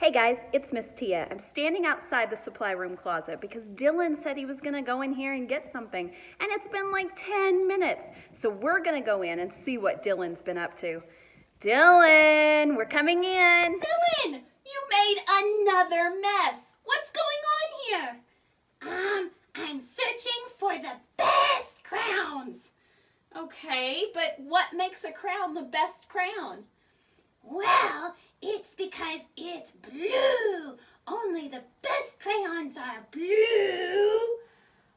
Hey guys, it's Miss Tia. I'm standing outside the supply room closet because Dylan said he was going to go in here and get something, and it's been like 10 minutes. So we're going to go in and see what Dylan's been up to. Dylan, we're coming in. Dylan, you made another mess. What's going on here? I'm searching for the best crowns. Okay, but what makes a crown the best crown? Well, it's because it's blue. Only the best crayons are blue.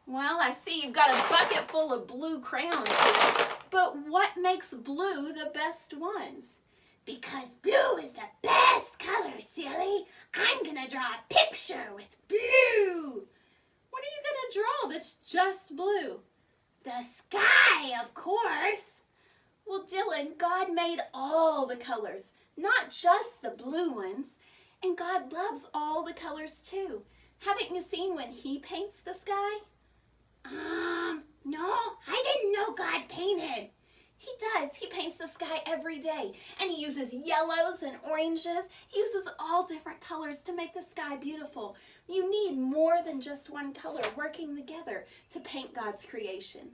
Well, I see you've got a bucket full of blue crayons here. But what makes blue the best ones? Because blue is the best color, silly. I'm going to draw a picture with blue. What are you going to draw that's just blue? The sky, of course. Well, Dylan, God made all the colors, not just the blue ones. And God loves all the colors too. Haven't you seen when He paints the sky? No, I didn't know God painted. He does. He paints the sky every day. And He uses yellows and oranges. He uses all different colors to make the sky beautiful. You need more than just one color working together to paint God's creation.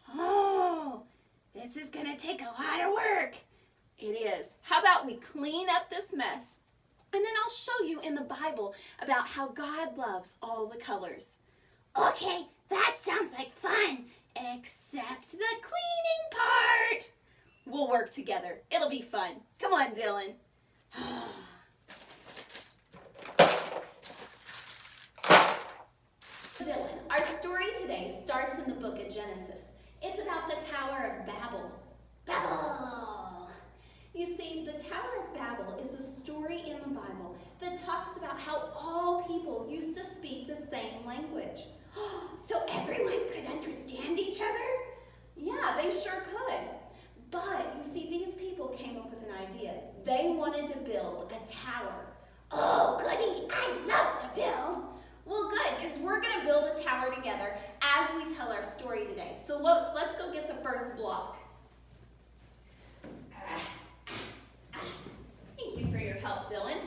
Oh, this is going to take a lot of work. It is. How about we clean up this mess? And then I'll show you in the Bible about how God loves all the colors. Okay, that sounds like fun, except the cleaning part. We'll work together. It'll be fun. Come on, Dylan. Dylan, our story today starts in the book of Genesis. It's about the Tower of Babel. Babel! You see, the Tower of Babel is a story in the Bible that talks about how all people used to speak the same language. So everyone could understand each other? Yeah, they sure could. But you see, these people came up with an idea. They wanted to build a tower. Oh, goody, I love to build. Well, good, because we're going to build a tower together as we tell our story today. So let's go get the first block. Thank you for your help, Dylan.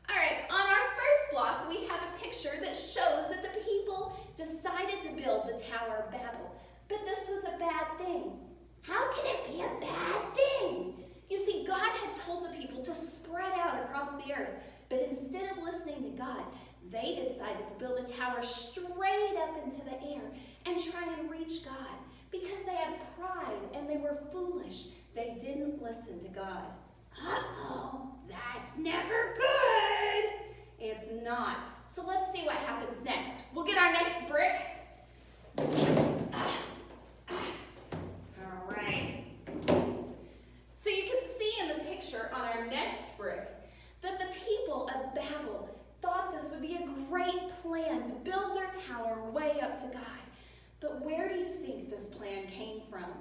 All right, on our first block, we have a picture that shows that the people decided to build the Tower of Babel. But this was a bad thing. How can it be a bad thing? You see, God had told the people to spread out across the earth, but instead of listening to God, they decided to build a tower straight up into the air and try and reach God because they had pride and they were foolish. They didn't listen to God. Uh-oh, that's never good. It's not. So let's see what happens next. We'll get our next brick. All right. So you can see in the picture on our next brick that the people of Babel thought this would be a great plan to build their tower way up to God. But where do you think this plan came from?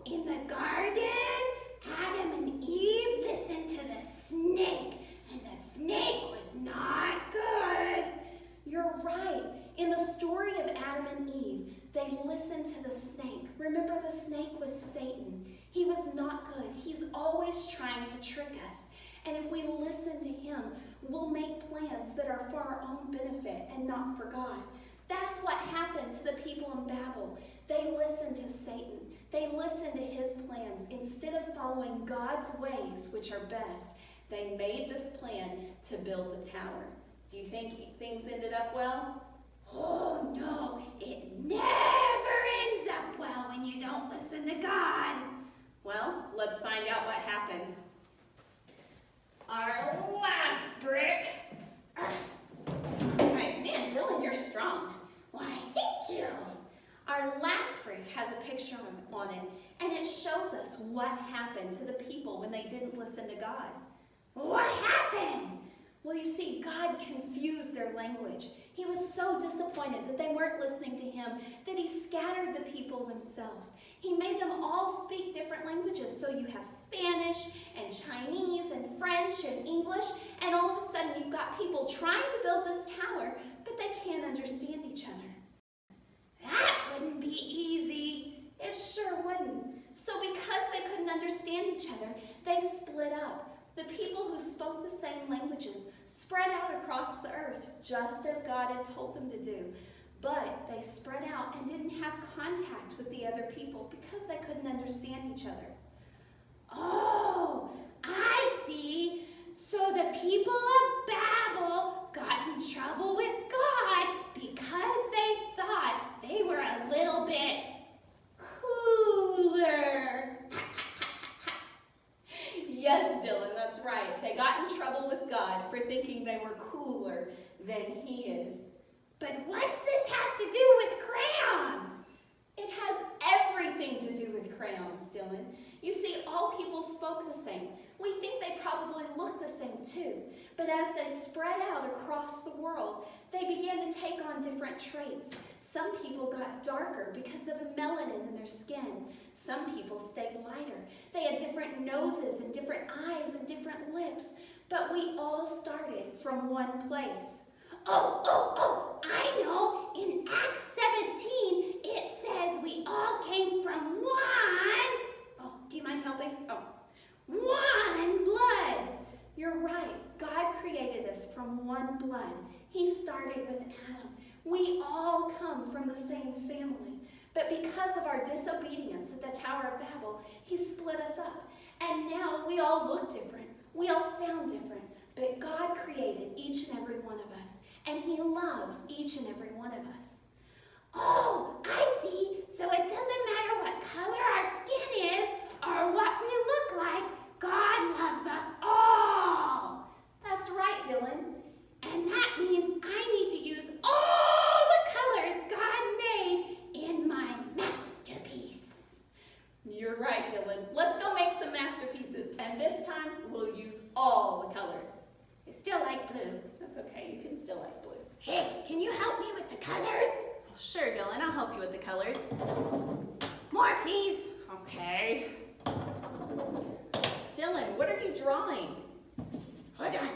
In the garden, Adam and Eve listened to the snake, and the snake was not good. You're right. In the story of Adam and Eve, they listened to the snake. Remember, the snake was Satan. He was not good. He's always trying to trick us. And if we listen to him, we'll make plans that are for our own benefit and not for God. That's what happened to the people in Babel. They listened to Satan. They listened to his plans. Instead of following God's ways, which are best, they made this plan to build the tower. Do you think things ended up well? Oh, no. It never ends up well when you don't listen to God. Well, let's find out what happens. Our last brick. All right, man, Dylan, you're strong. Why, thank you. Our last brick has a picture on it, and it shows us what happened to the people when they didn't listen to God. What happened? Well, you see, God confused their language. He was so disappointed that they weren't listening to him that he scattered the people themselves. He made them all speak different languages. So you have Spanish and Chinese and French and English, and all of a sudden you've got people trying to build this tower, but they can't understand each other. That wouldn't be easy. It sure wouldn't. So because they couldn't understand each other, they split up. The people who spoke the same languages spread out across the earth, just as God had told them to do. But they spread out and didn't have contact with the other people because they couldn't understand each other. Oh, I see. So the people of Babel got in trouble with God because they thought they were a little bit cooler. Yes, Dylan, that's right. They got in trouble with God for thinking they were cooler than He is. But what's this have to do with crayons? It has everything to do with crayons, Dylan. You see, all people spoke the same. We think they probably look the same too. But as they spread out across the world, they began to take on different traits. Some people got darker because of the melanin in their skin. Some people stayed lighter. They had different noses and different eyes and different lips. But we all started from one place. Oh, I know. In Acts 17, it says we all came from one. Oh, do you mind helping? Oh, one blood. You're right. God created us from one blood. He started with Adam. We all come from the same family. But because of our disobedience at the Tower of Babel, He split us up. And now we all look different. We all sound different. But God created each and every one of us. And He loves each and every one of us. Oh, I see. So it doesn't matter what color our skin is or what we look like. God loves us all. That's right, Dylan. And that means I need to use all the colors God made in my masterpiece. You're right, Dylan. Let's go make some masterpieces. And this time, we'll use all the colors. I still like blue. That's okay. You can still like blue. Hey, can you help me with the colors? Oh, sure, Dylan. I'll help you with the colors. More, please. Okay. Dylan, what are you drawing? Hold on.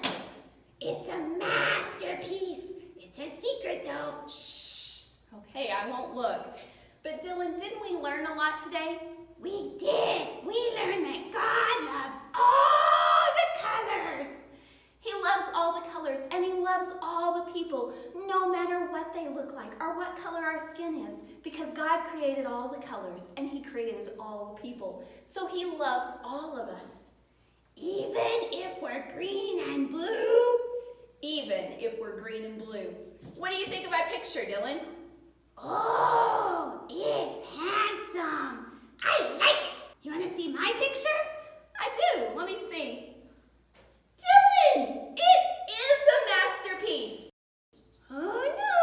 It's a masterpiece. It's a secret, though. Shh. Okay, I won't look. But Dylan, didn't we learn a lot today? We did. We learned that God loves all the colors. He loves all the colors, and He loves all the people, no matter what they look like or what color our skin is, because God created all the colors, and He created all the people. So He loves all of us. Even if we're green and blue? Even if we're green and blue. What do you think of my picture, Dylan? Oh, it's handsome. I like it. You want to see my picture? I do. Let me see. Dylan, it is a masterpiece. Oh, no.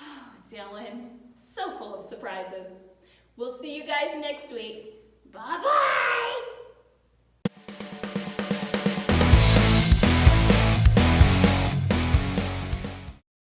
Oh, Dylan, so full of surprises. We'll see you guys next week. Bye-bye.